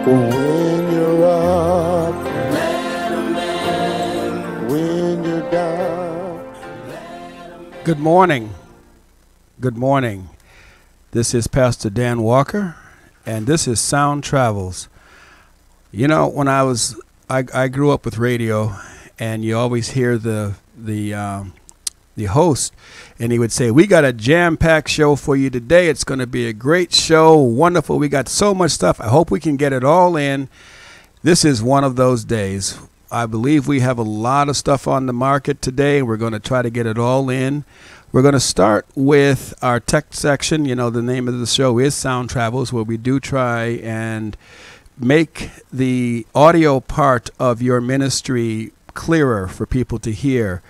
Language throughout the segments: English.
When you're up, when you're down. Good morning. Good morning. This is Pastor Dan Walker, and this is Sound Travels. You know, when I grew up with radio, and you always hear the host, and he would say, "We got a jam-packed show for you today. It's going to be a great show, wonderful. We got so much stuff. I hope we can get it all in." This is one of those days. I believe we have a lot of stuff on the market today. We're going to try to get it all in. We're going to start with our tech section. You know, the name of the show is Sound Travels, where we do try and make the audio part of your ministry clearer for people to hear.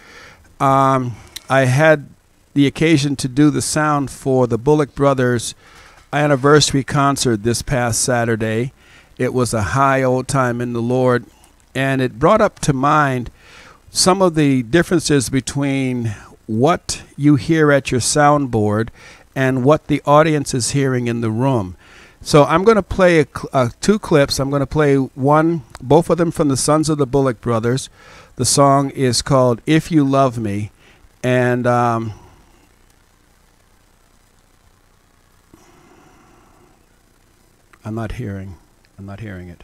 I had the occasion to do the sound for the Bullock Brothers anniversary concert this past Saturday. It was a high old time in the Lord, and it brought up to mind some of the differences between what you hear at your soundboard and what the audience is hearing in the room. So I'm going to play two clips. I'm going to play both of them from the Sons of the Bullock Brothers. The song is called "If You Love Me," and I'm not hearing it.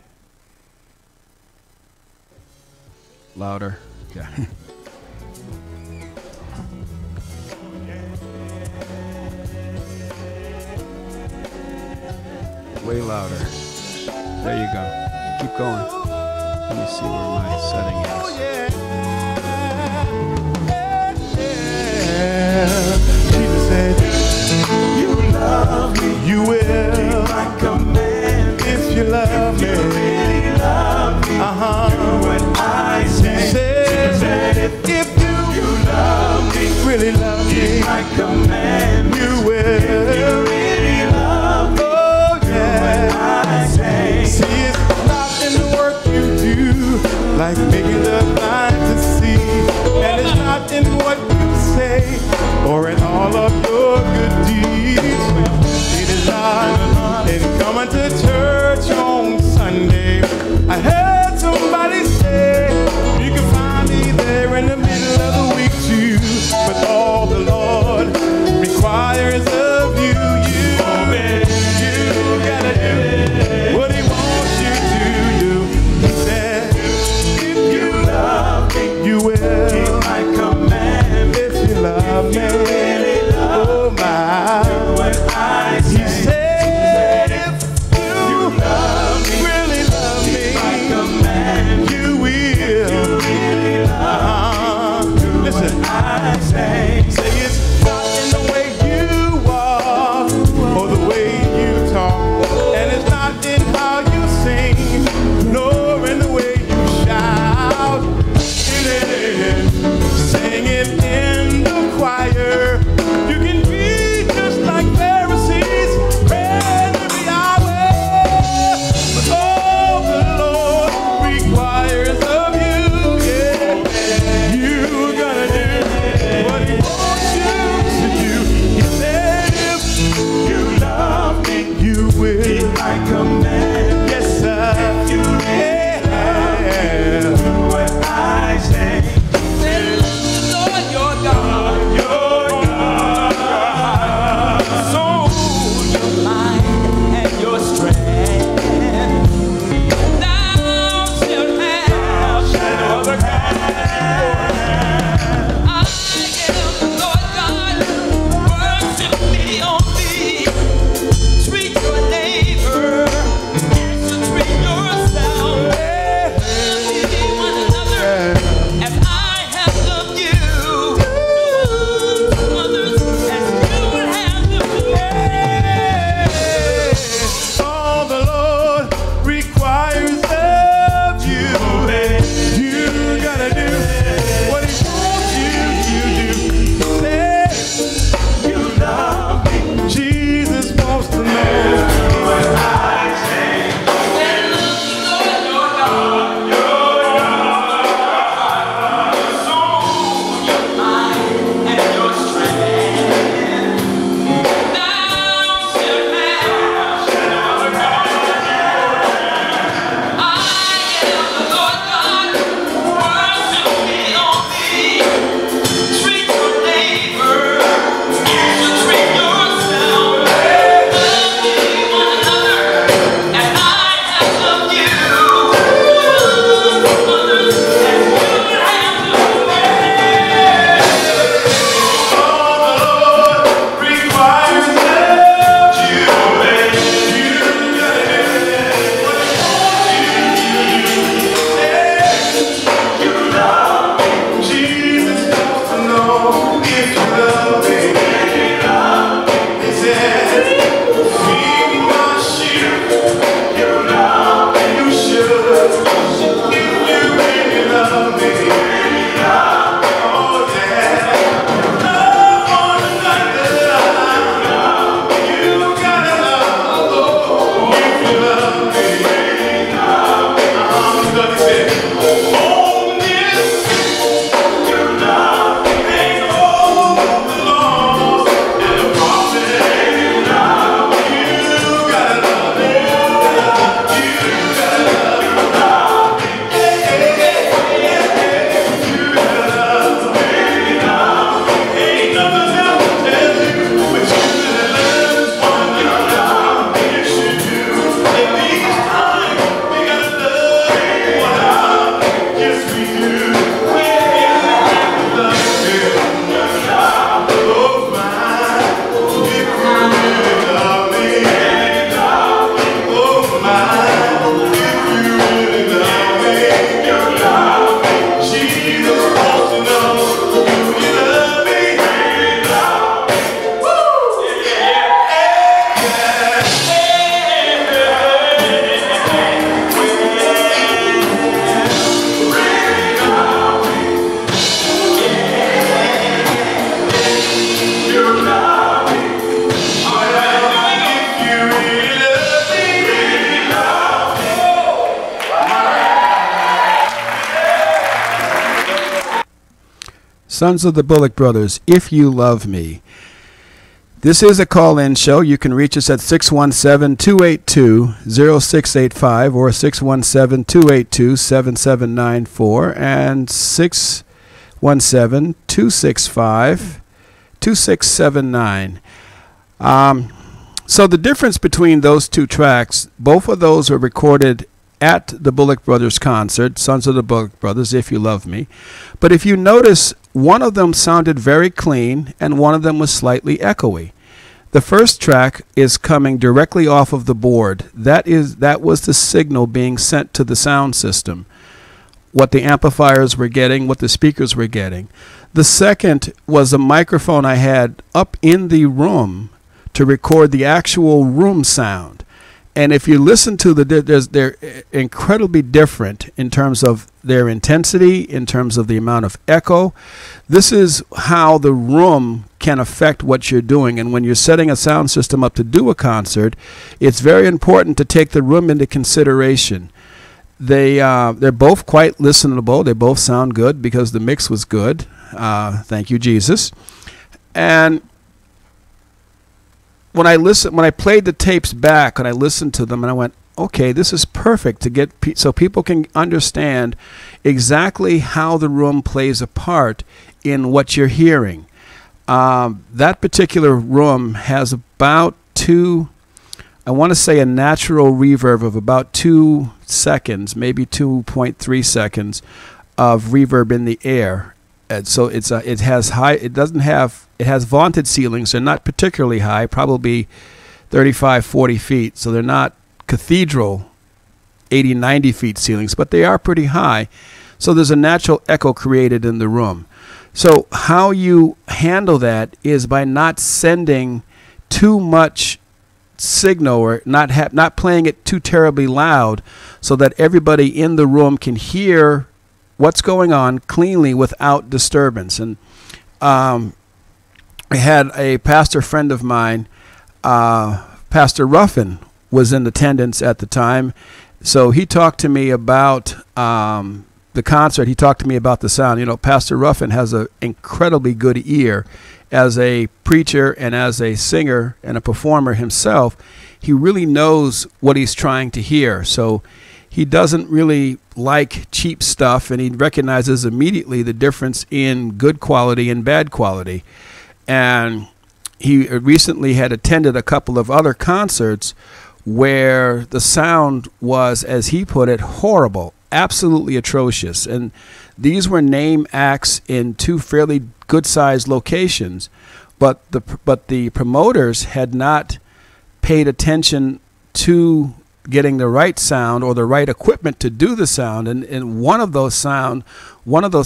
Louder. Yeah. Way louder. There you go. Keep going. Let me see where my setting is. Jesus said, "You love me, you will keep my command. If you love me, you really love me. Do what I say. Said if you love me, really love me, keep my command. You will. If you really love me, do what I say. See, it's not in the work you do, like making the blind to see, and it's not in what you say or in all of your good deeds. It is not in coming to church on Sunday. I heard somebody say you can find me there in the middle of the week too, but all the Lord requires of you, you gotta do what He wants you to do. He said, if you love me, you will keep my command. If you love me, really love oh my, what I say. He said, if you love Sons of the Bullock Brothers, If You Love Me. This is a call-in show. You can reach us at 617-282-0685 or 617-282-7794 and 617-265-2679. So the difference between those two tracks, both of those were recorded at the Bullock Brothers concert, Sons of the Bullock Brothers, If You Love Me. But if you notice, one of them sounded very clean and one of them was slightly echoey. The first track is coming directly off of the board. That was the signal being sent to the sound system, what the amplifiers were getting, what the speakers were getting. The second was a microphone I had up in the room to record the actual room sound. And if you listen to they're incredibly different in terms of their intensity, in terms of the amount of echo. This is how the room can affect what you're doing. And when you're setting a sound system up to do a concert, it's very important to take the room into consideration. They're both quite listenable. They both sound good because the mix was good. Thank you, Jesus. And when I played the tapes back and I listened to them and I went, okay, this is perfect to get so people can understand exactly how the room plays a part in what you're hearing. That particular room has about I want to say a natural reverb of about 2 seconds, maybe 2.3 seconds of reverb in the air. And so it has vaunted ceilings. They're not particularly high, probably 35, 40 feet. So they're not cathedral 80, 90 feet ceilings, but they are pretty high. So there's a natural echo created in the room. So how you handle that is by not sending too much signal or not playing it too terribly loud so that everybody in the room can hear what's going on cleanly without disturbance. And I had a pastor friend of mine, Pastor Ruffin, was in attendance at the time. So he talked to me about the concert. He talked to me about the sound. You know, Pastor Ruffin has an incredibly good ear as a preacher and as a singer and a performer himself. He really knows what he's trying to hear. So he doesn't really like cheap stuff, and he recognizes immediately the difference in good quality and bad quality. And he recently had attended a couple of other concerts where the sound was, as he put it, horrible, absolutely atrocious. And these were name acts in two fairly good-sized locations, but the promoters had not paid attention to getting the right sound or the right equipment to do the sound. And in one of those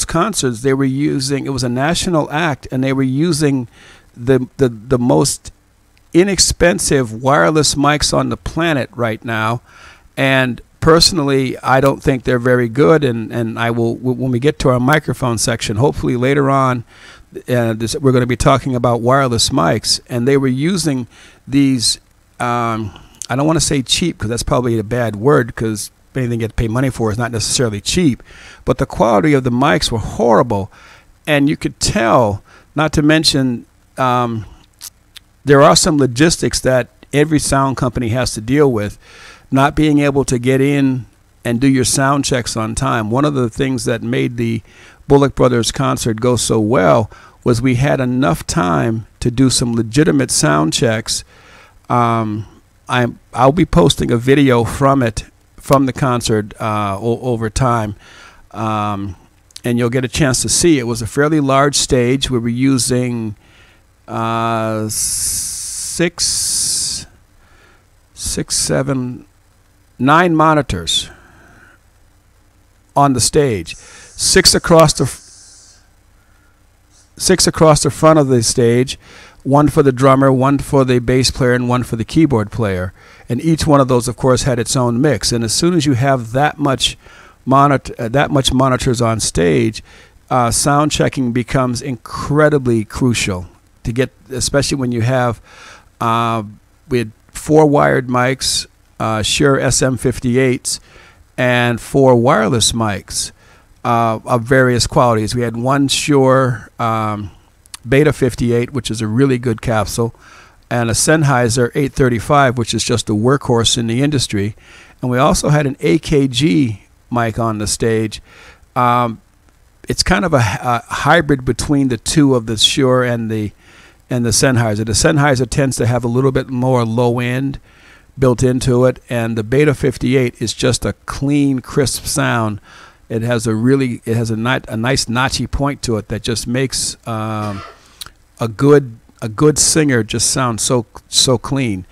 concerts, they were using, it was a national act, and they were using the most inexpensive wireless mics on the planet right now. And personally, I don't think they're very good. And I will, when we get to our microphone section, hopefully later on, we're going to be talking about wireless mics. And they were using these, I don't want to say cheap because that's probably a bad word, because anything you get to pay money for is not necessarily cheap. But the quality of the mics were horrible. And you could tell, not to mention, there are some logistics that every sound company has to deal with, not being able to get in and do your sound checks on time. One of the things that made the Bullock Brothers concert go so well was we had enough time to do some legitimate sound checks. I'll be posting a video from the concert over time, and you'll get a chance to see. It was a fairly large stage. We were using 9 monitors on the stage, six across the front of the stage, one for the drummer, one for the bass player, and one for the keyboard player. And each one of those, of course, had its own mix. And as soon as you have that much monitors on stage, sound checking becomes incredibly crucial to get, especially when you have we had 4 wired mics, Shure SM58s, and 4 wireless mics. of various qualities. We had one Shure Beta 58, which is a really good capsule, and a Sennheiser 835, which is just a workhorse in the industry. And we also had an AKG mic on the stage. It's kind of a hybrid between the two of the Shure and the Sennheiser. The Sennheiser tends to have a little bit more low end built into it, and the Beta 58 is just a clean, crisp sound. It has a nice notchy point to it that just makes a good singer just sound so clean.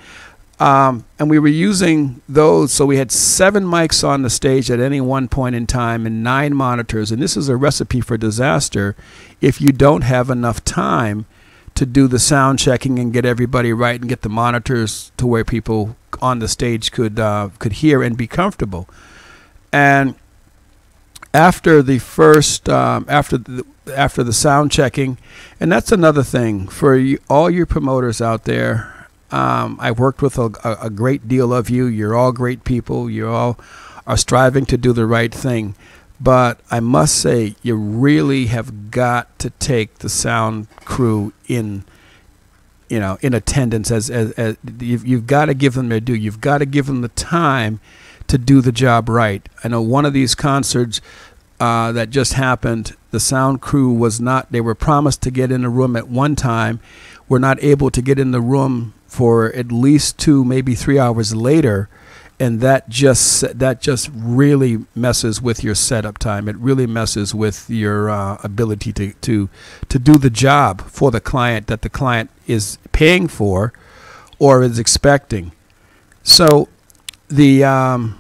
And we were using those, so we had 7 mics on the stage at any one point in time and 9 monitors. And this is a recipe for disaster if you don't have enough time to do the sound checking and get everybody right and get the monitors to where people on the stage could hear and be comfortable. And after the first after the sound checking, and that's another thing for you, all your promoters out there. I've worked with a great deal of you. You're all great people. You all are striving to do the right thing. But I must say, you really have got to take the sound crew in attendance. As you've got to give them their due. You've got to give them the time to do the job right. I know one of these concerts that just happened, the sound crew was not. They were promised to get in the room at one time. Were not able to get in the room for at least 2, maybe 3 hours later. And that just really messes with your setup time. It really messes with your ability to do the job for the client that the client is paying for or is expecting. So I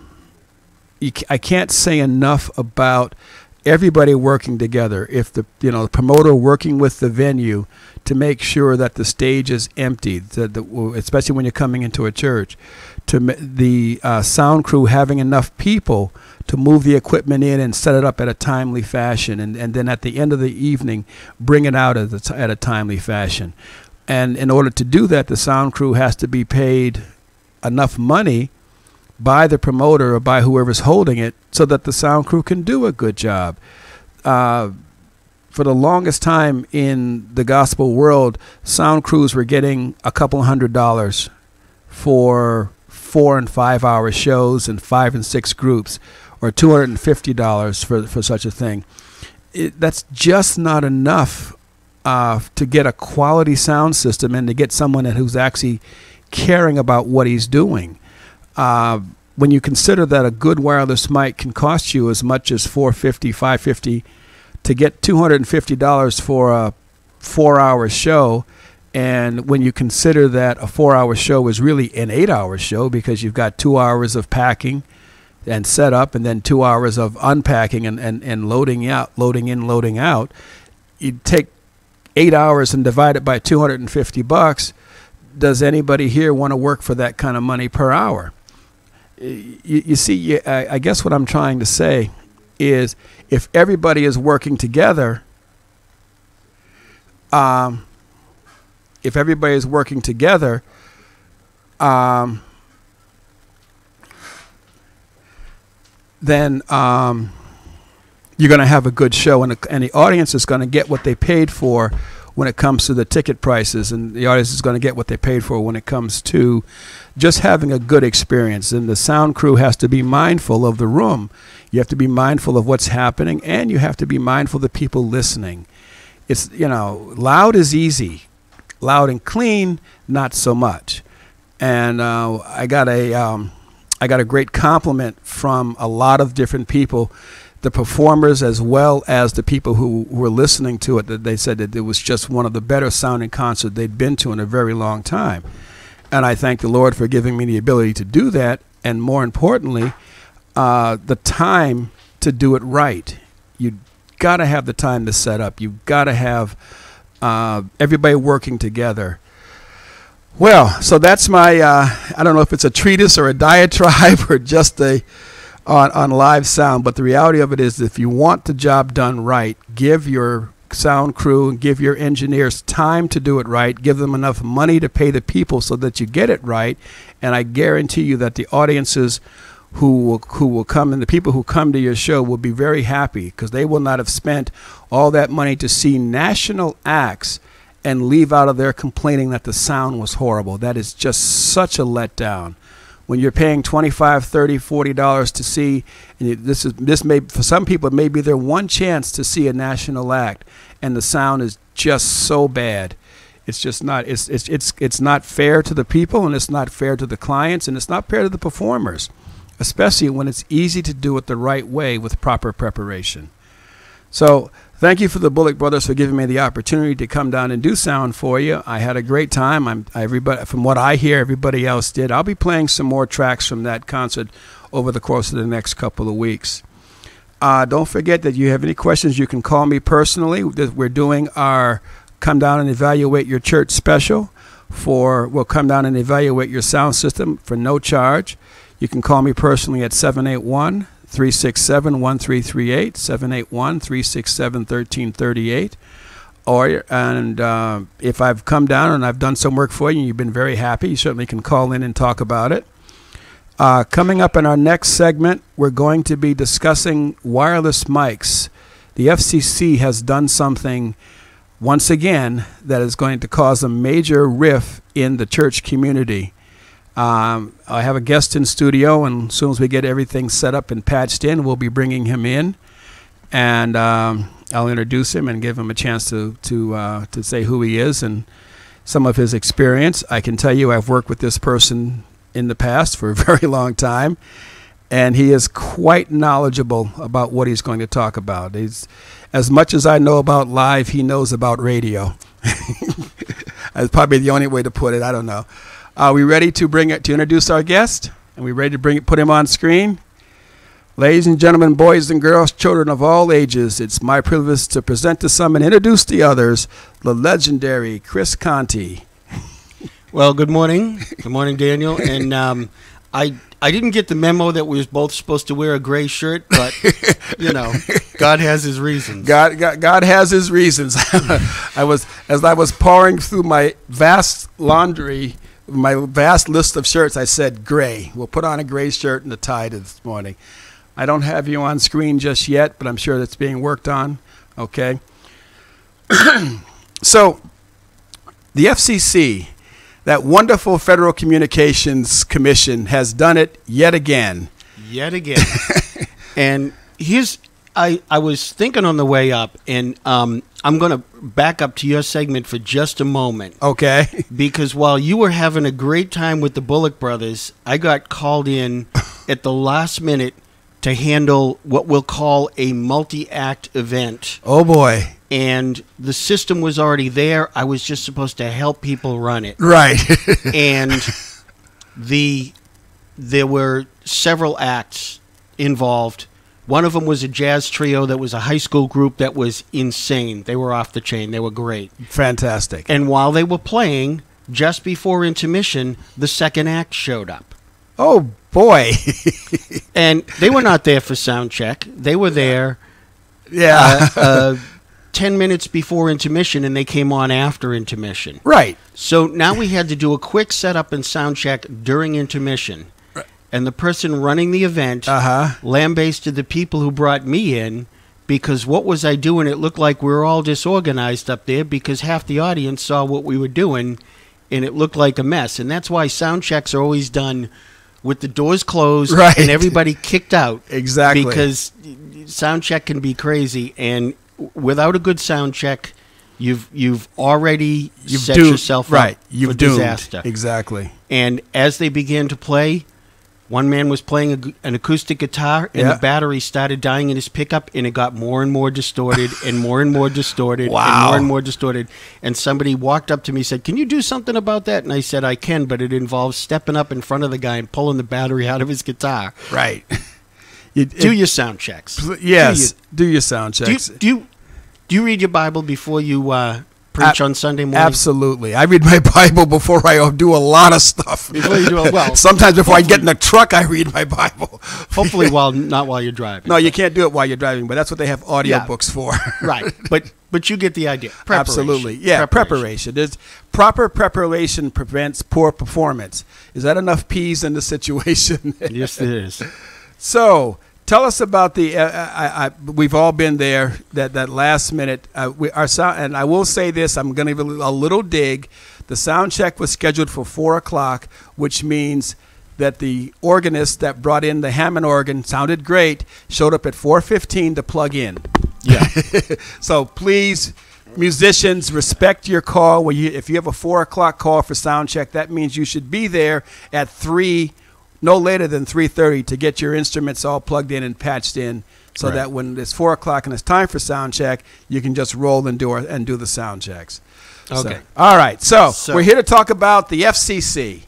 can't say enough about everybody working together. If the promoter working with the venue to make sure that the stage is empty, especially when you're coming into a church. To the sound crew having enough people to move the equipment in and set it up at a timely fashion, and then at the end of the evening bring it out at a timely fashion. And in order to do that, the sound crew has to be paid enough money by the promoter or by whoever's holding it so that the sound crew can do a good job. For the longest time in the gospel world, sound crews were getting a couple $100 for 4 and 5 hour shows and 5 and 6 groups, or $250 for such a thing. That's just not enough to get a quality sound system and to get someone who's actually caring about what he's doing. When you consider that a good wireless mic can cost you as much as $450, $550, to get $250 for a 4-hour show. And when you consider that a 4-hour show is really an 8-hour show because you've got 2 hours of packing and setup and then 2 hours of unpacking and loading out, loading in, loading out, you take 8 hours and divide it by $250. Does anybody here want to work for that kind of money per hour? You see, I guess what I'm trying to say is if everybody is working together, then you're going to have a good show, and the audience is going to get what they paid for when it comes to the ticket prices, and the audience is going to get what they paid for when it comes to just having a good experience. And the sound crew has to be mindful of the room. You have to be mindful of what's happening, and you have to be mindful of the people listening. It's, loud is easy. Loud and clean, not so much. And I got a great compliment from a lot of different people, the performers as well as the people who were listening to it, that they said that it was just one of the better sounding concerts they'd been to in a very long time. And I thank the Lord for giving me the ability to do that, and more importantly, the time to do it right. You got to have the time to set up. You've got to have everybody working together. Well, so that's my, I don't know if it's a treatise or a diatribe or just on live sound, but the reality of it is if you want the job done right, give your sound crew and give your engineers time to do it right, give them enough money to pay the people so that you get it right, and I guarantee you that the audiences who will come, and the people who come to your show will be very happy because they will not have spent all that money to see national acts and leave out of there complaining that the sound was horrible. That is just such a letdown. When you're paying $25, $30, $40 to see, and this may, for some people, it may be their one chance to see a national act, and the sound is just so bad. It's just not. It's not fair to the people, and it's not fair to the clients, and it's not fair to the performers, especially when it's easy to do it the right way with proper preparation. So thank you for the Bullock Brothers for giving me the opportunity to come down and do sound for you. I had a great time. Everybody, from what I hear, everybody else did. I'll be playing some more tracks from that concert over the course of the next couple of weeks. Don't forget that you have any questions, you can call me personally. We're doing our Come Down and Evaluate Your Church special. We'll come down and evaluate your sound system for no charge. You can call me personally at 781-367-1338, 781-367-1338. If I've come down and I've done some work for you and you've been very happy, you certainly can call in and talk about it. Coming up in our next segment, we're going to be discussing wireless mics. The FCC has done something once again that is going to cause a major rift in the church community. I have a guest in studio, and as soon as we get everything set up and patched in, we'll be bringing him in, and I'll introduce him and give him a chance to say who he is and some of his experience. I can tell you I've worked with this person in the past for a very long time, and he is quite knowledgeable about what he's going to talk about. He's, as much as I know about live, he knows about radio. That's probably the only way to put it. I don't know. Are we ready to introduce our guest? Are we ready to put him on screen? Ladies and gentlemen, boys and girls, children of all ages, it's my privilege to present to some and introduce the others, the legendary Chris Conti. Well, good morning. Good morning, Daniel. And I didn't get the memo that we were both supposed to wear a gray shirt, but, you know, God has his reasons. God has his reasons. As I was pouring through my vast laundry, my vast list of shirts, I said gray. We'll put on a gray shirt and a tie this morning. I don't have you on screen just yet, but I'm sure that's being worked on. Okay. So, the FCC, that wonderful Federal Communications Commission, has done it yet again. Yet again. And I was thinking on the way up, and I'm going to back up to your segment for just a moment. Okay. Because while you were having a great time with the Bullock Brothers, I got called in at the last minute to handle what we'll call a multi-act event. Oh, boy. And the system was already there. I was just supposed to help people run it. Right. And there were several acts involved. One of them was a jazz trio that was a high school group that was insane. They were off the chain. They were great. Fantastic. And while they were playing, just before intermission, the second act showed up. Oh, boy. And they were not there for sound check. They were there 10 minutes before intermission, and they came on after intermission. Right. So now we had to do a quick setup and sound check during intermission. Right. And the person running the event lambasted the people who brought me in, because what was I doing? It looked like we were all disorganized up there because half the audience saw what we were doing, and it looked like a mess. And that's why sound checks are always done with the doors closed and everybody kicked out. Exactly. Because sound check can be crazy, and without a good sound check, you've already set yourself up for disaster. Exactly. And as they began to play, one man was playing an acoustic guitar, and the battery started dying in his pickup, and it got more and more distorted and more and more distorted and more and more distorted. And somebody walked up to me and said, "Can you do something about that?" And I said, "I can, but it involves stepping up in front of the guy and pulling the battery out of his guitar." Right. Do your sound checks. Yes, do your sound checks. Do you read your Bible before you preach on Sunday morning? Absolutely. I read my Bible before I do a lot of stuff. Before you do it, well, sometimes before I get in the truck, I read my Bible. Hopefully, not while you're driving. No, you can't do it while you're driving, but that's what they have audiobooks for. Right. But you get the idea. Absolutely. Yeah, preparation. There's proper preparation prevents poor performance. Is that enough peas in the situation? Yes, it is. So, tell us about the. We've all been there. That last minute. Our sound, and I will say this. I'm going to give a little dig. The sound check was scheduled for 4:00, which means that the organist that brought in the Hammond organ sounded great. Showed up at 4:15 to plug in. Yeah. So please, musicians, respect your call. If you have a 4:00 call for sound check, that means you should be there at 3. No later than 3:30 to get your instruments all plugged in and patched in, so that when it's 4:00 and it's time for sound check, you can just roll and do the sound checks. Okay. So, all right. So we're here to talk about the FCC.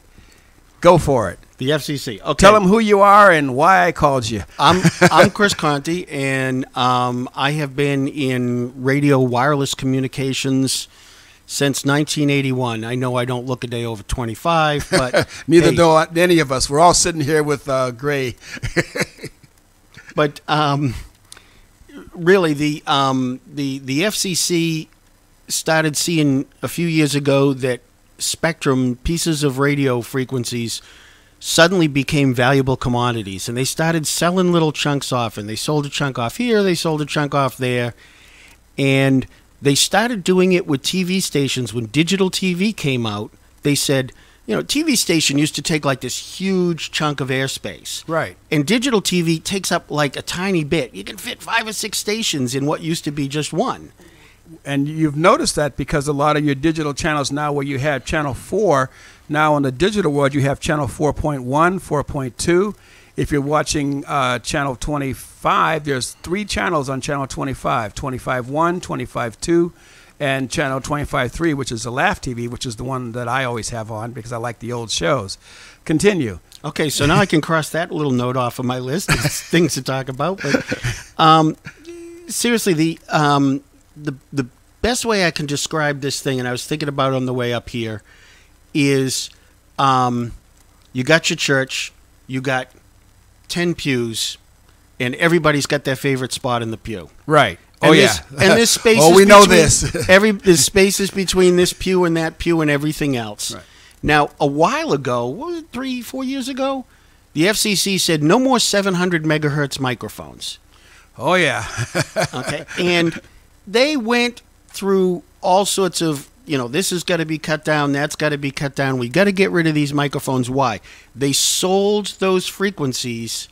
Go for it. The FCC. Okay. Tell them who you are and why I called you. I'm Chris Conti, and I have been in radio wireless communications since 1981. I know I don't look a day over 25, but neither do any of us. We're all sitting here with gray. But really, the FCC started seeing a few years ago that spectrum pieces of radio frequencies suddenly became valuable commodities, and they started selling little chunks off, and they sold a chunk off here, they sold a chunk off there, and they started doing it with TV stations. When digital TV came out, they said, TV station used to take like this huge chunk of airspace. Right. And digital TV takes up like a tiny bit. You can fit 5 or 6 stations in what used to be just one. And you've noticed that because a lot of your digital channels now, where you had channel 4, now in the digital world you have channel 4.1, 4.2. If you're watching channel 25, there's 3 channels on channel 25, 25.1, 25.2, and channel 25.3, which is the Laugh TV, which is the one that I always have on because I like the old shows. Continue. Okay, so now I can cross that little note off of my list of things to talk about. But seriously, the best way I can describe this thing, and I was thinking about it on the way up here, is you got your church, you got 10 pews, and everybody's got their favorite spot in the pew. Right. And there's spaces. Oh, we know this. There's spaces between this pew and that pew and everything else. Right. Now, a while ago, what was it, 3-4 years ago, the FCC said no more 700 megahertz microphones. Oh, yeah. Okay. And they went through all sorts of, this has got to be cut down, that's got to be cut down. We got to get rid of these microphones. Why? They sold those frequencies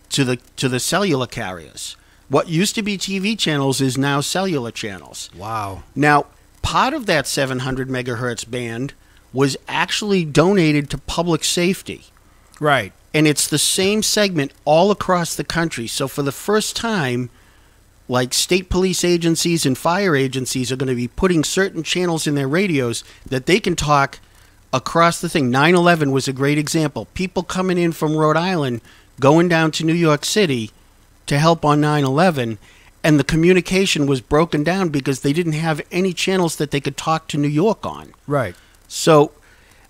to the cellular carriers. What used to be TV channels is now cellular channels. Wow. Now, part of that 700 megahertz band was actually donated to public safety. Right. And it's the same segment all across the country. So for the first time, like state police agencies and fire agencies are going to be putting certain channels in their radios that they can talk across the thing. 9/11 was a great example. People coming in from Rhode Island, going down to New York City to help on 9/11, and the communication was broken down because they didn't have any channels that they could talk to New York on. Right. So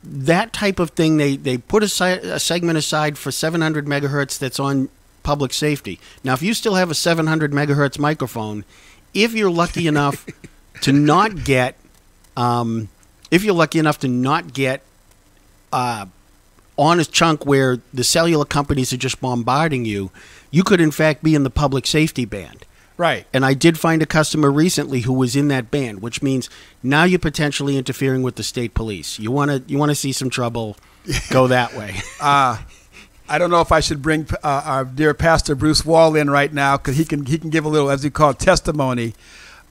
that type of thing, they put a segment aside for 700 megahertz that's on public safety. Now, if you still have a 700 megahertz microphone, if you're lucky enough to not get, on a chunk where the cellular companies are just bombarding you, you could in fact be in the public safety band. Right. And I did find a customer recently who was in that band, which means now you're potentially interfering with the state police. You want to see some trouble, go that way. I don't know if I should bring our dear Pastor Bruce Wall in right now, because he can give a little, as we call it, testimony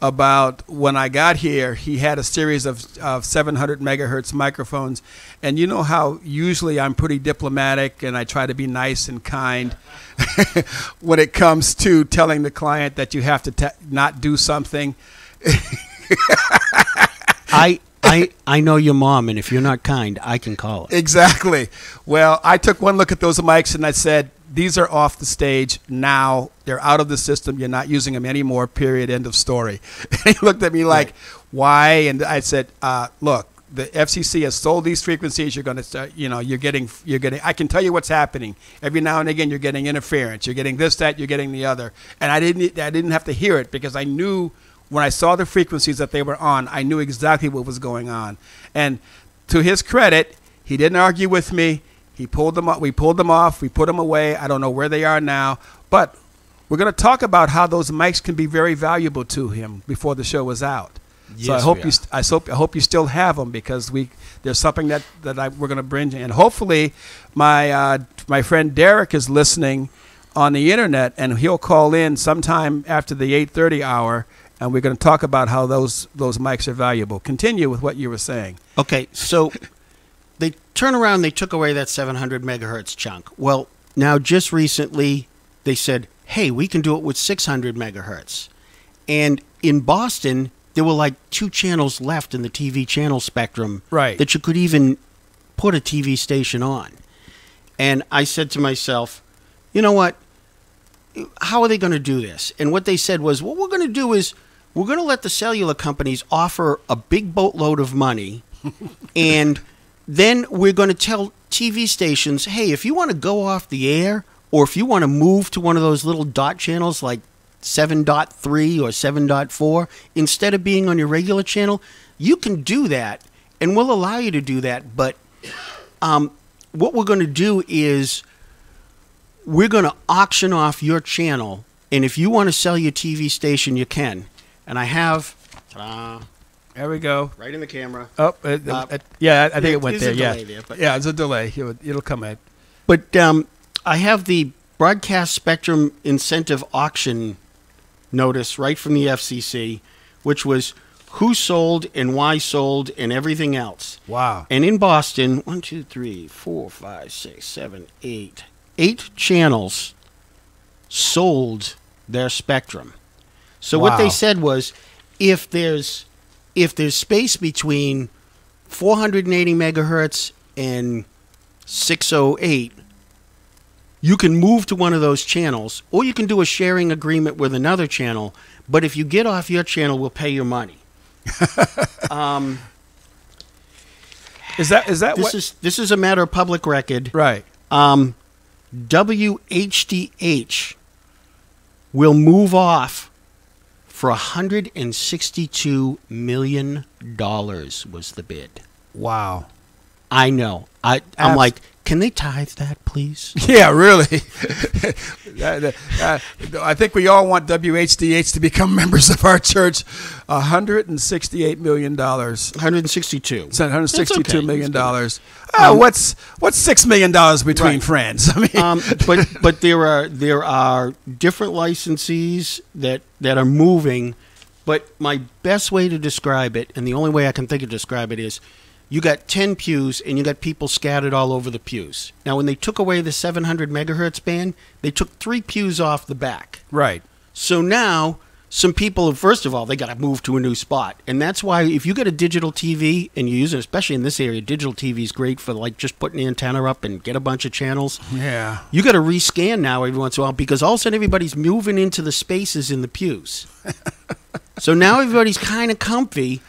about when I got here. He had a series of 700 megahertz microphones, and you know how usually I'm pretty diplomatic and I try to be nice and kind when it comes to telling the client that you have to not do something. I know your mom, and if you're not kind, I can call her. Exactly. Well, I took one look at those mics and I said, these are off the stage now. They're out of the system. You're not using them anymore, period, end of story. And he looked at me like, why? And I said, look, the FCC has sold these frequencies. You're going to start, you're getting, I can tell you what's happening. Every now and again, you're getting interference. You're getting this, that, you're getting the other. And I didn't have to hear it because I knew when I saw the frequencies that they were on, I knew exactly what was going on. And to his credit, he didn't argue with me. He pulled them up. We pulled them off. We put them away. I don't know where they are now, but we're going to talk about how those mics can be very valuable to him before the show is out. Yes, so I hope you still have them because there's something that we're going to bring in. And hopefully my friend Derek is listening on the internet, and he'll call in sometime after the 8:30 hour, and we're going to talk about how those mics are valuable. Continue with what you were saying. Okay, so they turn around, they took away that 700 megahertz chunk. Well, now just recently they said, hey, we can do it with 600 megahertz. And in Boston, there were like 2 channels left in the TV channel spectrum that you could even put a TV station on. And I said to myself, you know what? How are they going to do this? And what they said was, what we're going to do is we're going to let the cellular companies offer a big boatload of money, and then we're going to tell TV stations, hey, if you want to go off the air, or if you want to move to one of those little dot channels like 7.3 or 7.4, instead of being on your regular channel, you can do that, and we'll allow you to do that. But what we're going to do is we're going to auction off your channel, and if you want to sell your TV station, you can. And I have, ta-da, there we go, right in the camera. Oh, yeah, I think it went there. Yeah, there, yeah, it's a delay. It'll come in. But I have the Broadcast Spectrum Incentive Auction notice right from the FCC, which was who sold and why sold and everything else. Wow. And in Boston, 1, 2, 3, 4, 5, 6, 7, 8 channels sold their spectrum. So what they said was, if there's space between 480 megahertz and 608, you can move to one of those channels, or you can do a sharing agreement with another channel. But if you get off your channel, we'll pay your money. Is that this is a matter of public record, right? WHDH will move off for $162 million was the bid. Wow. I know. I'm like, can they tithe that, please? Yeah, really. I think we all want WHDH to become members of our church. $168 million. $162. $162 million. What's $6 million between friends? I mean, but there are different licensees that are moving. But my best way to describe it, and the only way I can think of describe it, is you got 10 pews and you got people scattered all over the pews. Now, when they took away the 700 megahertz band, they took 3 pews off the back. Right. So now some people, first of all, they got to move to a new spot. And that's why if you get a digital TV and you use it, especially in this area, digital TV is great for like just putting the antenna up and get a bunch of channels. Yeah. You got to rescan now every once in a while because all of a sudden everybody's moving into the spaces in the pews. So now everybody's kind of comfy.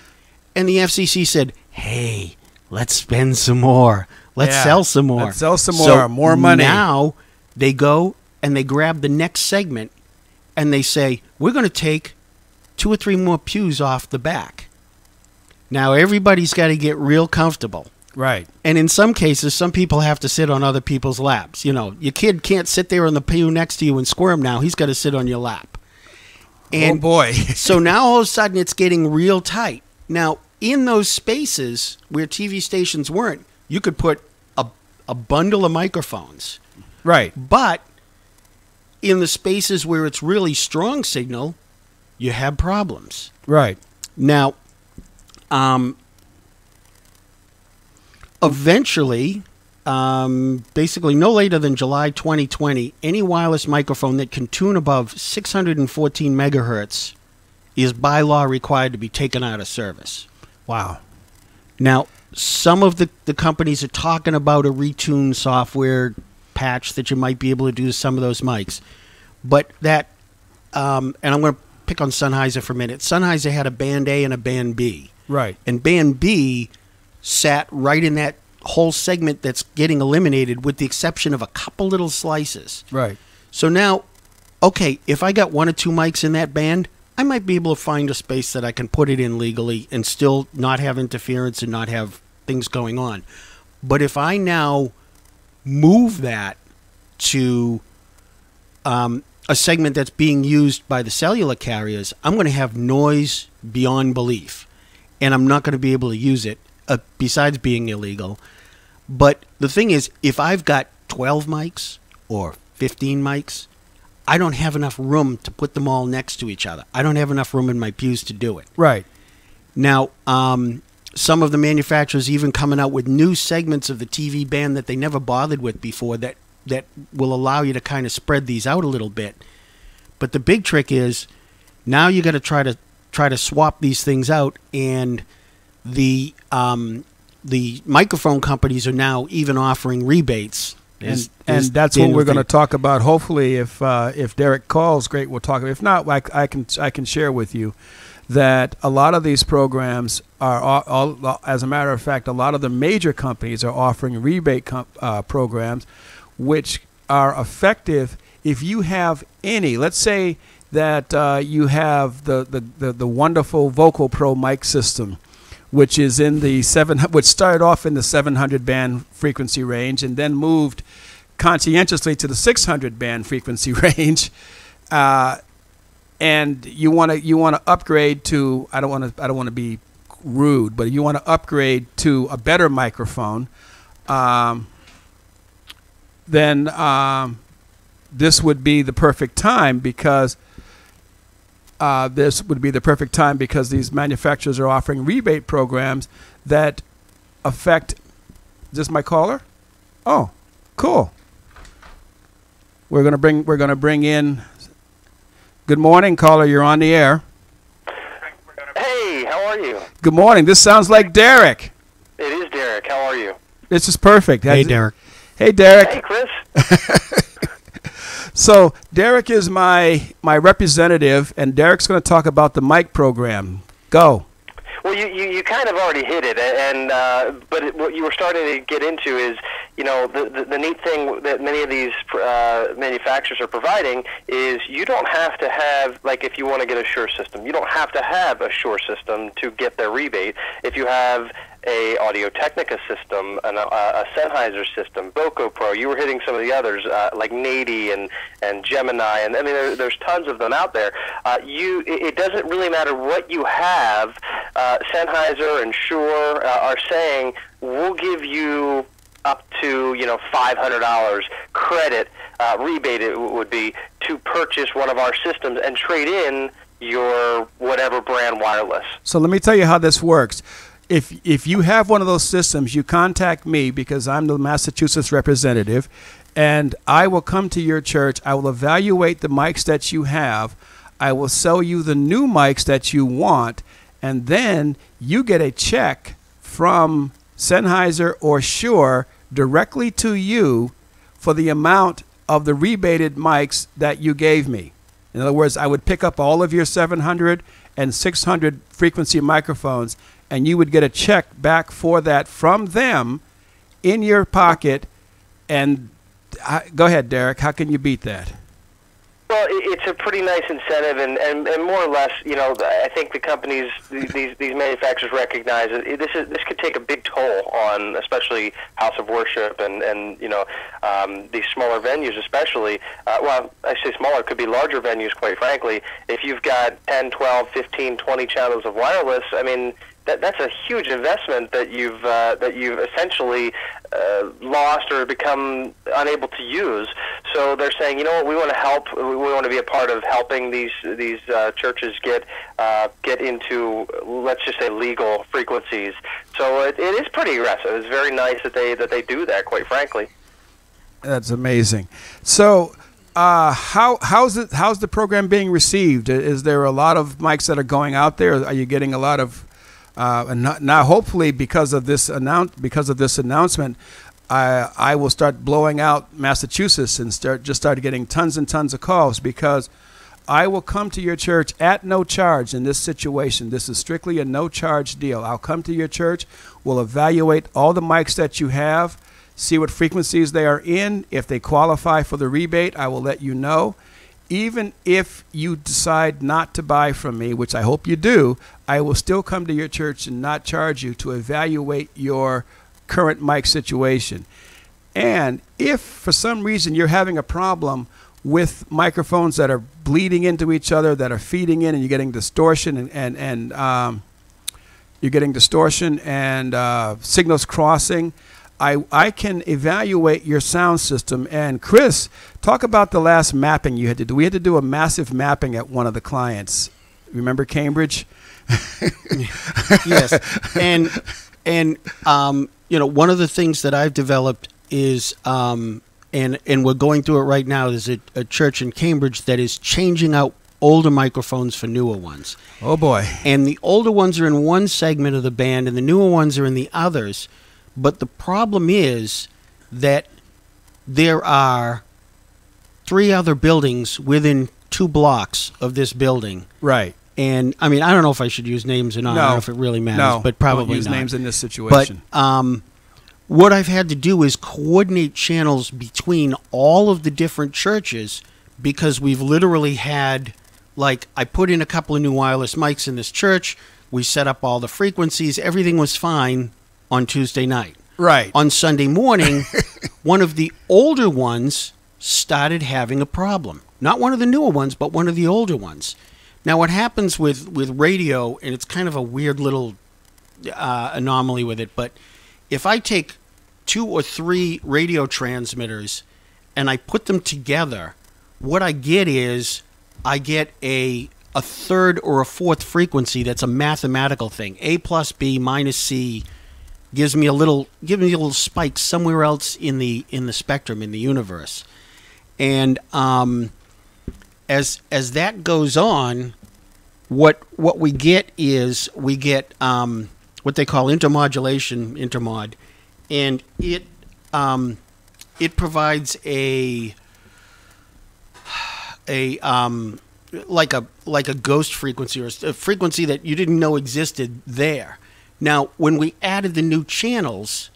And the FCC said, hey, let's spend some more. Let's sell some more. Let's sell some more. More money. Now they go and they grab the next segment and they say, we're going to take 2 or 3 more pews off the back. Now everybody's got to get real comfortable. Right. And in some cases, some people have to sit on other people's laps. You know, your kid can't sit there on the pew next to you and squirm now. He's got to sit on your lap. And oh, boy. So now all of a sudden it's getting real tight. Now, in those spaces where TV stations weren't, you could put a bundle of microphones. Right. But in the spaces where it's really strong signal, you have problems. Right. Now, eventually, basically no later than July 2020, any wireless microphone that can tune above 614 megahertz is by law required to be taken out of service. Wow. Now, some of the companies are talking about a retune software patch that you might be able to do to some of those mics. But that, and I'm going to pick on Sennheiser for a minute. Sennheiser had a band A and a band B. Right. And band B sat right in that whole segment that's getting eliminated, with the exception of a couple little slices. Right. So now, okay, if I got 1 or 2 mics in that band, I might be able to find a space that I can put it in legally and still not have interference and not have things going on. But if I now move that to a segment that's being used by the cellular carriers, I'm going to have noise beyond belief, and I'm not going to be able to use it, besides being illegal. But the thing is, if I've got 12 mics or 15 mics, I don't have enough room to put them all next to each other. I don't have enough room in my pews to do it. Right. Now, some of the manufacturers even coming out with new segments of the TV band that they never bothered with before that will allow you to kind of spread these out a little bit. But the big trick is now you got to try to swap these things out, and the microphone companies are now even offering rebates. And that's what we're going to talk about. Hopefully, if Derek calls, great, we'll talk. If not, I can share with you that a lot of these programs are, as a matter of fact, a lot of the major companies are offering rebate programs, which are effective if you have any. Let's say that you have the wonderful Vocal Pro mic system, which is in the which started off in the 700 band frequency range and then moved conscientiously to the 600 band frequency range, and you want to upgrade to, I don't want to be rude, but you want to upgrade to a better microphone, then this would be the perfect time, because these manufacturers are offering rebate programs that affect. Is this my caller? Oh, cool. We're gonna bring in. Good morning, caller. You're on the air. Hey, how are you? Good morning. This sounds like Derek. It is Derek. How are you? This is perfect. Hey, Derek. Hey, Derek. Hey, Chris. So Derek is my representative, and Derek's going to talk about the mic program. Go. Well, you kind of already hit it, and but what you were starting to get into is, you know, the neat thing that many of these manufacturers are providing is you don't have to have, like, if you want to get a Shure system, you don't have to have a Shure system to get their rebate. If you have a Audio-Technica system, a Sennheiser system, Vocal Pro, you were hitting some of the others, like Nady and Gemini, and I mean, there's tons of them out there. It doesn't really matter what you have. Sennheiser and Shure are saying, we'll give you up to, you know, $500 credit, rebate it would be, to purchase one of our systems and trade in your whatever brand wireless. So let me tell you how this works. If you have one of those systems, you contact me, because I'm the Massachusetts representative, and I will come to your church. I will evaluate the mics that you have. I will sell you the new mics that you want, and then you get a check from Sennheiser or Shure directly to you for the amount of the rebated mics that you gave me. In other words, I would pick up all of your 700 and 600 frequency microphones, and you would get a check back for that from them in your pocket. And go ahead, Derek. How can you beat that? Well, it's a pretty nice incentive, and more or less, you know, I think the companies, these manufacturers recognize that this could take a big toll on, especially house of worship and you know, these smaller venues, especially. Well, I say smaller, it could be larger venues, quite frankly. If you've got 10, 12, 15, 20 channels of wireless, I mean, that's a huge investment that you've essentially lost or become unable to use. So they're saying, you know what, we want to help. We want to be a part of helping these churches get into, let's just say, legal frequencies. So it is pretty aggressive. It's very nice that they do that, quite frankly. That's amazing. So how's the program being received? Is there a lot of mics that are going out there? Are you getting a lot of and now, hopefully, because of this announcement, I will start blowing out Massachusetts and start getting tons and tons of calls, because I will come to your church at no charge in this situation. This is strictly a no-charge deal. I'll come to your church. We'll evaluate all the mics that you have, see what frequencies they are in. If they qualify for the rebate, I will let you know. Even if you decide not to buy from me, which I hope you do, I will still come to your church and not charge you to evaluate your current mic situation. And if for some reason you're having a problem with microphones that are bleeding into each other, that are feeding in, and you're getting distortion and signals crossing, I can evaluate your sound system. And Chris, talk about the last mapping you had to do. We had to do a massive mapping at one of the clients. Remember Cambridge? Yes. And one of the things that I've developed is, and we're going through it right now, there's a church in Cambridge that is changing out older microphones for newer ones. Oh, boy. And the older ones are in one segment of the band, and the newer ones are in the others. But the problem is that there are 3 other buildings within 2 blocks of this building. Right. And, I mean, I don't know if I should use names or not. I don't know if it really matters, but probably don't use not. names in this situation. But what I've had to do is coordinate channels between all of the different churches, because we've literally had, like, I put in a couple of new wireless mics in this church. We set up all the frequencies. Everything was fine on Tuesday night. Right. On Sunday morning, one of the older ones started having a problem. Not one of the newer ones, but one of the older ones. Now, what happens with radio, and it's kind of a weird little anomaly with it, but if I take 2 or 3 radio transmitters and I put them together, what I get is I get a third or a fourth frequency that's a mathematical thing. A plus B minus C gives me a little spike somewhere else in the spectrum, in the universe. And as that goes on, what we get is we get what they call intermod, and it provides a like a ghost frequency, or a frequency that you didn't know existed there. Now, when we added the new channels,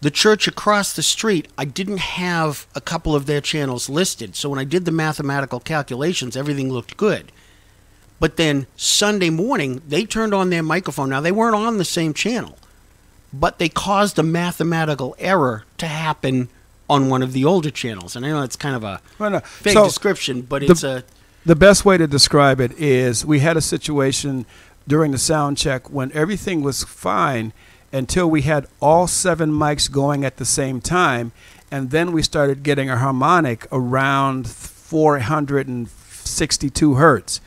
the church across the street, I didn't have a couple of their channels listed. So when I did the mathematical calculations, everything looked good. But then Sunday morning, they turned on their microphone. Now, they weren't on the same channel, but they caused a mathematical error to happen on one of the older channels. And I know it's kind of a vague description, but it's a... The best way to describe it is we had a situation during the sound check when everything was fine until we had all 7 mics going at the same time, and then we started getting a harmonic around 462 hertz.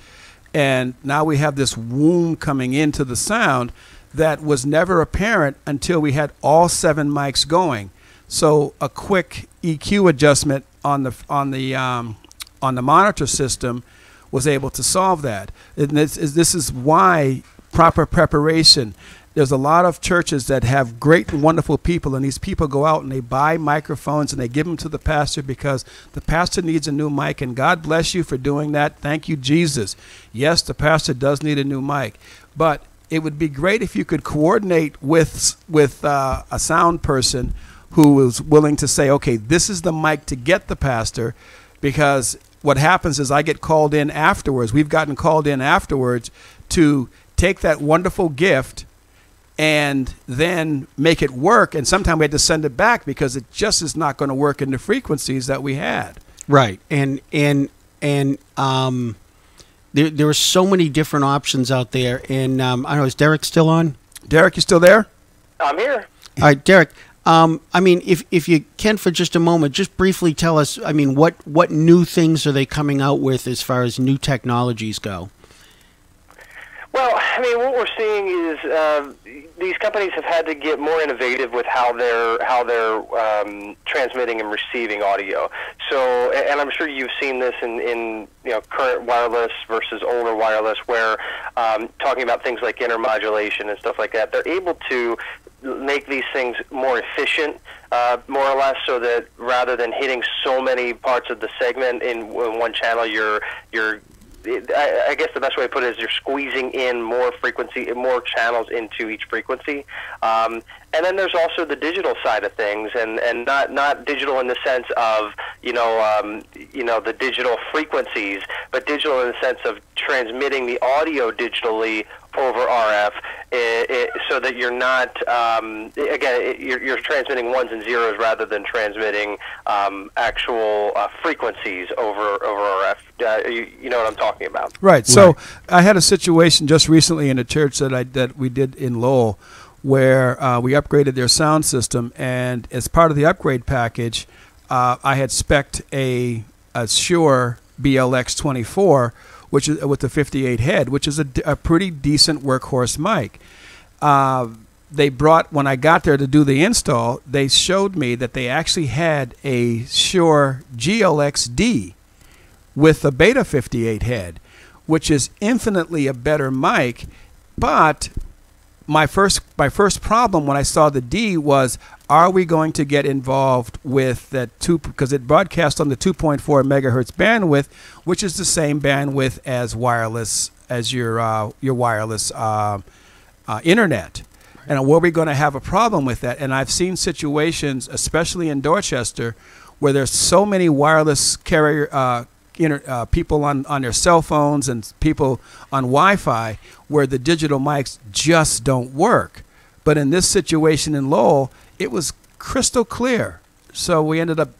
And now we have this womb coming into the sound that was never apparent until we had all 7 mics going. So a quick EQ adjustment on the monitor system was able to solve that. And this is why proper preparation. There's a lot of churches that have great and wonderful people, and these people go out and they buy microphones and they give them to the pastor because the pastor needs a new mic, and God bless you for doing that. Thank you, Jesus. Yes, the pastor does need a new mic, but it would be great if you could coordinate with a sound person who is willing to say, okay, this is the mic to get the pastor, because what happens is I get called in afterwards. We've gotten called in afterwards to take that wonderful gift and then make it work. And sometimes we had to send it back because it just is not going to work in the frequencies that we had. Right. And there are so many different options out there. And I don't know, is Derek still on? Derek, you still there? I'm here. All right, Derek. I mean, if you can for just a moment, just briefly tell us, I mean, what new things are they coming out with as far as new technologies go? Well, I mean, what we're seeing is these companies have had to get more innovative with how they're transmitting and receiving audio. So, and I'm sure you've seen this in current wireless versus older wireless, where talking about things like intermodulation and stuff like that, they're able to make these things more efficient, more or less, so that rather than hitting so many parts of the segment in one channel, you're I guess the best way to put it is you're squeezing in more frequency, more channels into each frequency. And then there's also the digital side of things, and not digital in the sense of the digital frequencies, but digital in the sense of transmitting the audio digitally over RF, so that you're not you're transmitting ones and zeros rather than transmitting actual frequencies over RF. You know what I'm talking about, right? So I had a situation just recently in a church that we did in Lowell, where we upgraded their sound system, and as part of the upgrade package, I had spec'd a Shure BLX24, which is with the 58 head, which is a pretty decent workhorse mic. They brought, when I got there to do the install, they showed me that they actually had a Shure GLX-D with a Beta 58 head, which is infinitely a better mic. But my first problem when I saw the D was, are we going to get involved with that because it broadcasts on the 2.4 megahertz bandwidth, which is the same bandwidth as wireless, as your wireless internet. And were we going to have a problem with that? And I've seen situations, especially in Dorchester, where there's so many wireless carrier people on their cell phones and people on Wi-Fi, where the digital mics just don't work. But in this situation in Lowell, it was crystal clear. So I ended up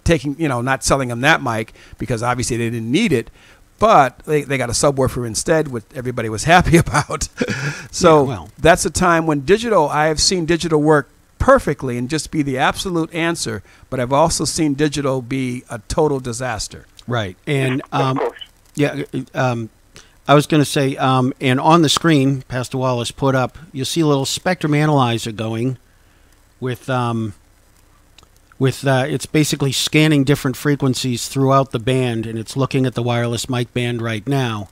taking, not selling them that mic because obviously they didn't need it, but they got a subwoofer instead, which everybody was happy about. So that's a time when I have seen digital work perfectly and just be the absolute answer, but I've also seen digital be a total disaster. Right. And I was going to say, and on the screen, Pastor Wallace put up, you'll see a little spectrum analyzer going with it's basically scanning different frequencies throughout the band, and it's looking at the wireless mic band right now.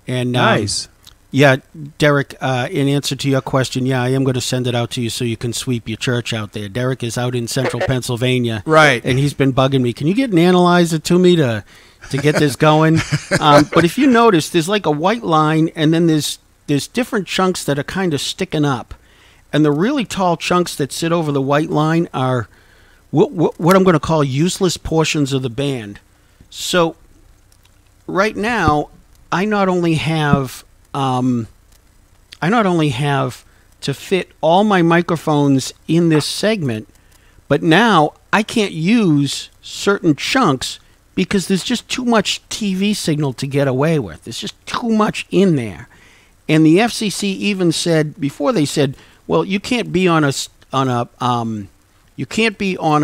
And nice. Yeah, Derek, in answer to your question, I am going to send it out to you so you can sweep your church out there. Derek is out in central Pennsylvania. Right. And he's been bugging me. Can you get an analyzer to me to get this going? But if you notice, there's like a white line, and then there's different chunks that are kind of sticking up. And the really tall chunks that sit over the white line are what I'm going to call useless portions of the band. So right now, I not only have to fit all my microphones in this segment, but now I can't use certain chunks because there's just too much TV signal to get away with. There's just too much in there. And the FCC even said, before they said, well, you can't be on a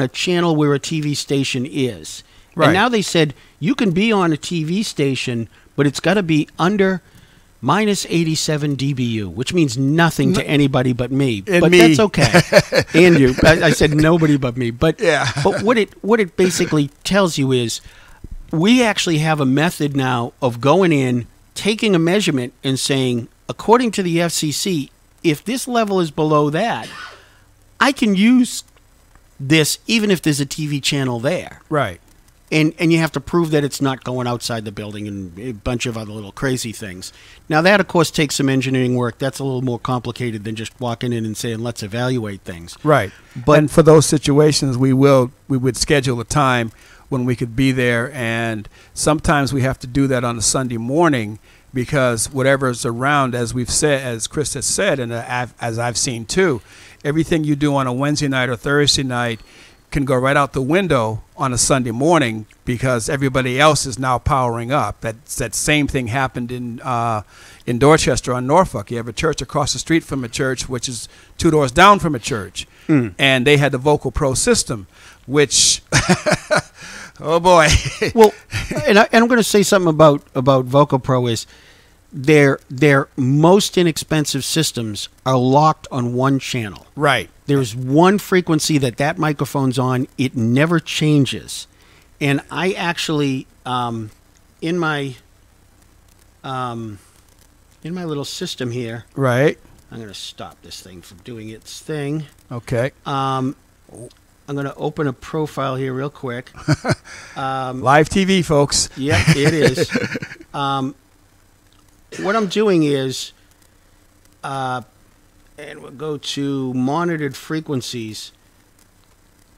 channel where a TV station is. Right. And now they said you can be on a TV station, but it's got to be under minus 87 dBu, which means nothing to anybody but me. But that's okay. And you. I said nobody but me. But but what it basically tells you is we actually have a method now of going in, taking a measurement, and saying, according to the FCC, if this level is below that, I can use this even if there's a TV channel there. Right. And you have to prove that it's not going outside the building and a bunch of other little crazy things. Now, that, of course, takes some engineering work. That's a little more complicated than just walking in and saying, let's evaluate things. Right. And for those situations, we would schedule a time when we could be there. And sometimes we have to do that on a Sunday morning because whatever's around, as we've said, as Chris has said, and as I've seen too, everything you do on a Wednesday night or Thursday night can go right out the window on a Sunday morning because everybody else is now powering up. That same thing happened in Dorchester on Norfolk. You have a church across the street from a church, which is 2 doors down from a church, and they had the Vocal Pro system, which, oh boy. Well, and I'm going to say something about Vocal Pro is their most inexpensive systems are locked on one channel. Right. There's one frequency that microphone's on. It never changes. And I actually, in my little system here. Right. I'm going to stop this thing from doing its thing. Okay. I'm going to open a profile here real quick. Live TV, folks. Yeah, it is. What I'm doing is, and we'll go to monitored frequencies.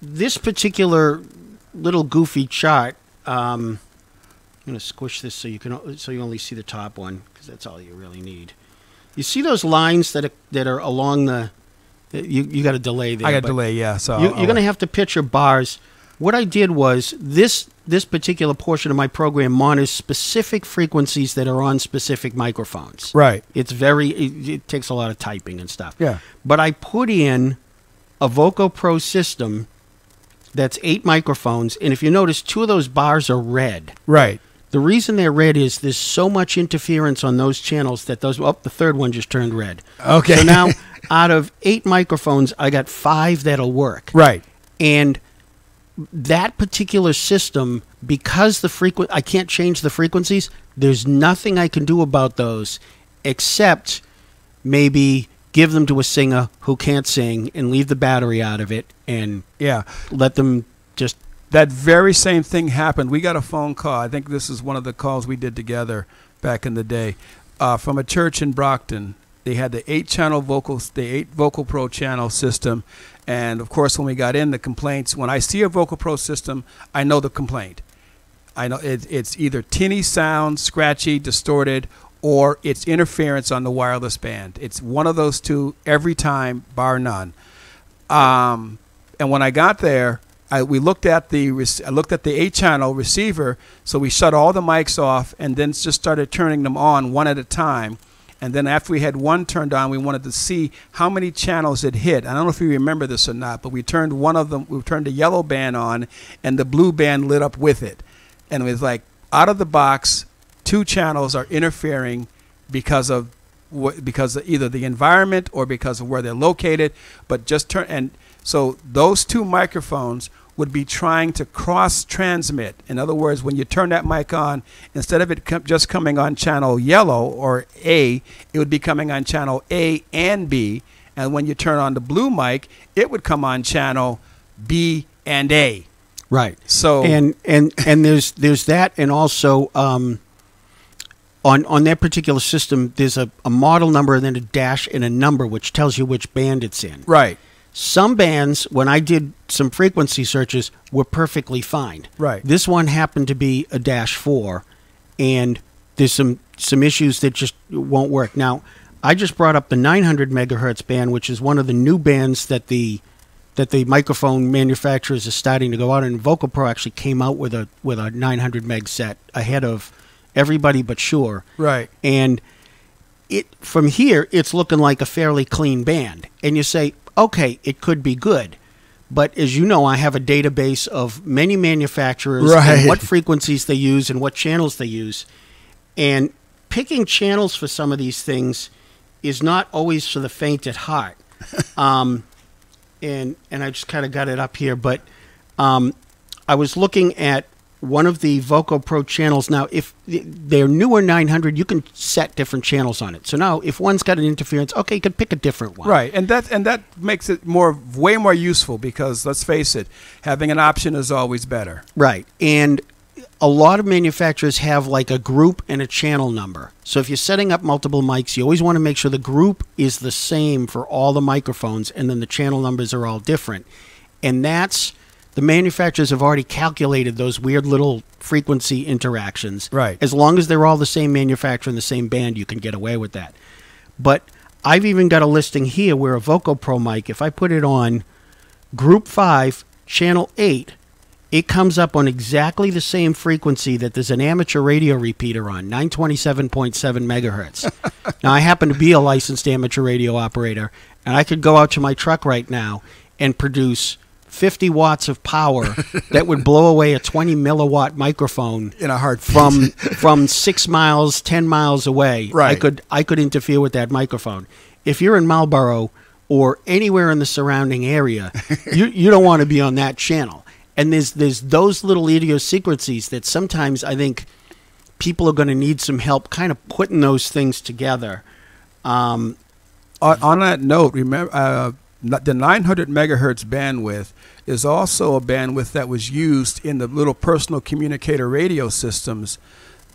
This particular little goofy chart, I'm going to squish this so you only see the top one, because that's all you really need. You see those lines that are along the. You got a delay there. I got a delay, yeah. So you're going to have to picture bars. What I did was this particular portion of my program monitors specific frequencies that are on specific microphones. Right. It takes a lot of typing and stuff. Yeah. But I put in a Voco Pro system that's 8 microphones, and if you notice, 2 of those bars are red. Right. The reason they're red is there's so much interference on those channels that the third one just turned red. Okay. So now, out of 8 microphones, I got 5 that'll work. Right. And that particular system, because I can't change the frequencies, there's nothing I can do about those except maybe give them to a singer who can't sing and leave the battery out of it and let them just... That very same thing happened. We got a phone call. I think this is one of the calls we did together back in the day, from a church in Brockton. They had the 8-channel Voco Pro channel system, and of course, when we got in the complaints, when I see a Voco Pro system, I know the complaint. I know it's either tinny sound, scratchy, distorted, or it's interference on the wireless band. It's one of those two every time, bar none. And when I got there, I looked at the 8-channel receiver, so we shut all the mics off and then just started turning them on one at a time. And then after we had one turned on, we wanted to see how many channels it hit. I don't know if you remember this or not, but we turned one of them. We turned the yellow band on, and the blue band lit up with it. And it was like out of the box, 2 channels are interfering because of either the environment or because of where they're located. But so those 2 microphones would be trying to cross-transmit. In other words, when you turn that mic on, instead of it just coming on channel yellow or A, it would be coming on channel A and B. And when you turn on the blue mic, it would come on channel B and A. Right. So and there's that, and also on that particular system, there's a model number and then a dash and a number, which tells you which band it's in. Right. Some bands, when I did some frequency searches, were perfectly fine. Right. This one happened to be a -4, and there's some issues that just won't work. Now, I just brought up the 900 megahertz band, which is one of the new bands that the microphone manufacturers are starting to go out, and Voco Pro actually came out with a 900 meg set ahead of everybody but Shure. Right. And from here, it's looking like a fairly clean band. And you say, okay, it could be good. But as you know, I have a database of many manufacturers and what frequencies they use and what channels they use. And picking channels for some of these things is not always for the faint at heart. And I just kind of got it up here. But I was looking at one of the Voco Pro channels. Now, if they're newer 900, you can set different channels on it. So now, if one's got an interference, okay, you can pick a different one. Right, and that makes it way more useful, because let's face it, having an option is always better. Right, and a lot of manufacturers have like a group and a channel number. So if you're setting up multiple mics, you always want to make sure the group is the same for all the microphones, and then the channel numbers are all different. And the manufacturers have already calculated those weird little frequency interactions. Right. As long as they're all the same manufacturer and the same band, you can get away with that. But I've even got a listing here where a Voco Pro mic, if I put it on Group 5, Channel 8, it comes up on exactly the same frequency that there's an amateur radio repeater on, 927.7 megahertz. Now, I happen to be a licensed amateur radio operator, and I could go out to my truck right now and produce 50 watts of power that would blow away a 20 milliwatt microphone in a heartbeat from 6 miles, 10 miles away. Right. I could interfere with that microphone. If you're in Marlboro or anywhere in the surrounding area, you don't want to be on that channel. And there's those little idiosyncrasies that sometimes I think people are going to need some help kind of putting those things together. On that note, remember the 900 megahertz bandwidth is also a bandwidth that was used in the little personal communicator radio systems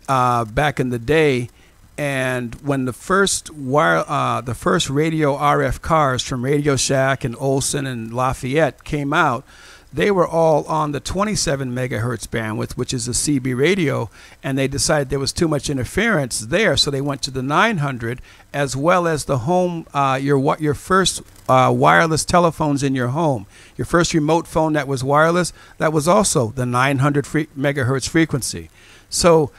back in the day. And when the first radio RF cars from Radio Shack and Olsen and Lafayette came out, they were all on the 27 megahertz bandwidth, which is a CB radio, and they decided there was too much interference there, so they went to the 900, as well as the home, your first wireless telephones in your home. Your first remote phone that was wireless, that was also the 900 megahertz frequency. So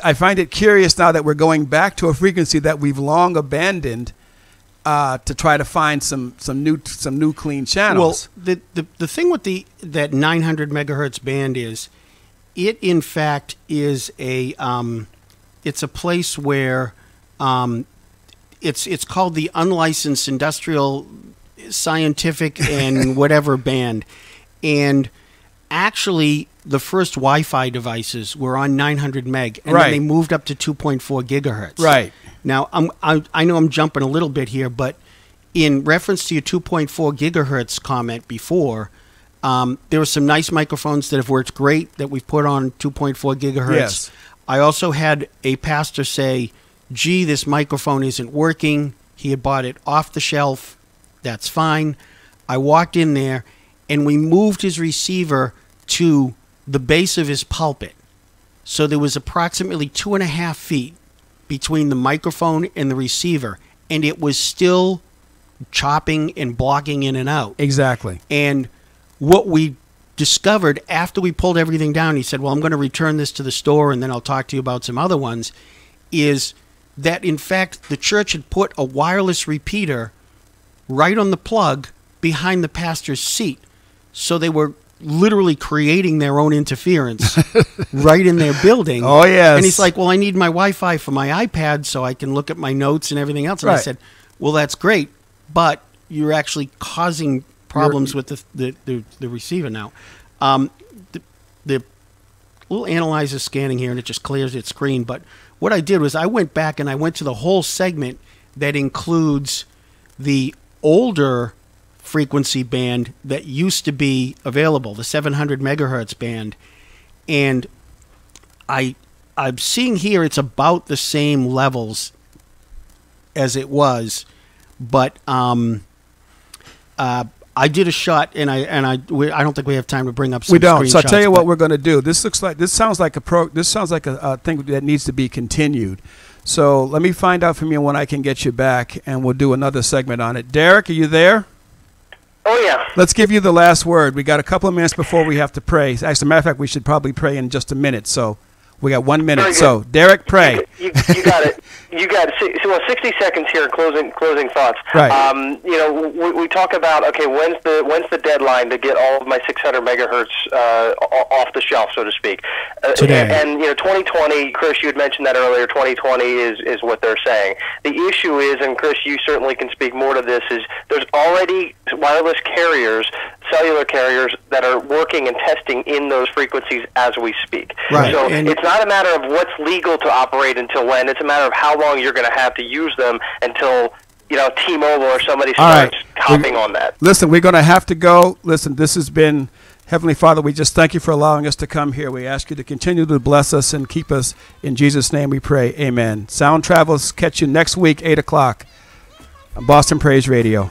I find it curious now that we're going back to a frequency that we've long abandoned to try to find some new clean channels. Well, the thing with that 900 megahertz band is, it in fact is it's a place where it's called the unlicensed industrial scientific and whatever band, and actually the first Wi-Fi devices were on 900 meg, and then they moved up to 2.4 gigahertz. Right. Now, I know I'm jumping a little bit here, but in reference to your 2.4 gigahertz comment before, there are some nice microphones that have worked great that we've put on 2.4 gigahertz. Yes. I also had a pastor say, gee, this microphone isn't working. He had bought it off the shelf. That's fine. I walked in there, and we moved his receiver to the base of his pulpit. So there was approximately 2.5 feet between the microphone and the receiver, and it was still chopping and blocking in and out. Exactly. And what we discovered after we pulled everything down, he said, well, I'm going to return this to the store and then I'll talk to you about some other ones, is that in fact the church had put a wireless repeater right on the plug behind the pastor's seat. So they were literally creating their own interference right in their building. Oh, yes. And he's like, well, I need my Wi-Fi for my iPad so I can look at my notes and everything else. And I said, well, that's great, but you're actually causing problems with the receiver now. The little analyzer scanning here, and it just clears its screen. But what I did was I went back and I went to the whole segment that includes the older frequency band that used to be available, the 700 megahertz band, and I'm seeing here it's about the same levels as it was, but I did a shot, and I don't think we have time to bring up some. We don't. So I'll tell you what but we're going to do. This sounds like a thing that needs to be continued. So let me find out from you when I can get you back, and we'll do another segment on it. Derek, are you there? Oh, yeah. Let's give you the last word. We got a couple of minutes before we have to pray. As a matter of fact, we should probably pray in just a minute. So we got 1 minute. So, Derek, pray. You got it. You got it. So, well, 60 seconds here. Closing thoughts. Right. You know, we talk about, okay, when's the deadline to get all of my 600 megahertz off the shelf, so to speak. Today. And you know, 2020, Chris, you had mentioned that earlier. 2020 is what they're saying. The issue is, and Chris, you certainly can speak more to this, is there's already wireless carriers, cellular carriers, that are working and testing in those frequencies as we speak. Right. So and it's not a matter of what's legal to operate until when. It's a matter of how long you're going to have to use them until, you know, T-Mobile or somebody starts hopping on that. Listen, we're going to have to go. Listen, this has been, Heavenly Father, we just thank you for allowing us to come here. We ask you to continue to bless us and keep us. In Jesus' name we pray. Amen. Sound Travels, catch you next week, 8 o'clock on Boston Praise Radio.